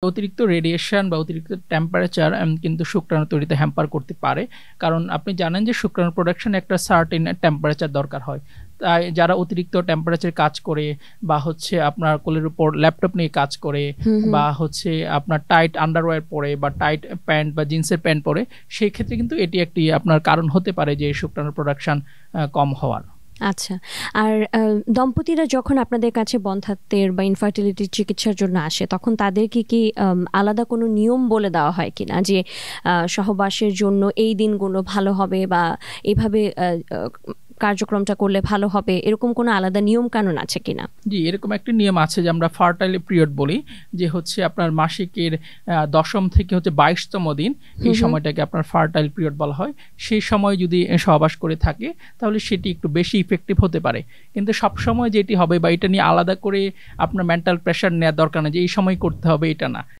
অতিরিক্ত রেডিয়েশন বা অতিরিক্ত টেম্পারেচার কিন্তু শুক্রাণু তৈরিতে হ্যাম্পার করতে পারে। কারণ আপনি জানেন যে শুক্রাণু প্রোডাকশন একটা সার্টেন টেম্পারেচার দরকার হয়। তাই যারা অতিরিক্ত টেম্পারেচারে কাজ করে বা হচ্ছে আপনার কোলের উপর ল্যাপটপ নিয়ে কাজ করে হুম, হুম। বা হচ্ছে আপনার টাইট আন্ডারওয়্যার পরে বা টাইট প্যান্ট বা জিন্সের প্যান্ট পরে, সেই ক্ষেত্রে কিন্তু এটি একটি আপনার কারণ হতে পারে যে শুক্রাণুর প্রোডাকশন কম হওয়ার। আচ্ছা। আর দম্পতিরা যখন আপনাদের কাছে বন্ধ্যাত্বের বা ইনফার্টিলিটির চিকিৎসার জন্য আসে, তখন তাদেরকে কি আলাদা কোনো নিয়ম বলে দেওয়া হয় কিনা? যে সহবাসের জন্য এই দিনগুলো ভালো হবে বা এভাবে কার্যক্রমটা করলে ভালো হবে, এরকম কোনো আলাদা নিয়ম কানুন আছে কিনা? জি, এরকম একটি নিয়ম আছে যে আমরা ফার্টাইল পিরিয়ড বলি, যে হচ্ছে আপনার মাসিকের ১০ম থেকে হচ্ছে ২২তম দিন, এই সময়টাকে আপনার ফার্টাইল পিরিয়ড বলা হয়। সেই সময় যদি সহবাস করে থাকে তাহলে সেটি একটু বেশি ইফেক্টিভ হতে পারে। কিন্তু সবসময় যেটি হবে বা এটা নিয়ে আলাদা করে আপনার মেন্টাল প্রেশার নেওয়ার দরকার নেই যে এই সময় করতে হবে, এটা না।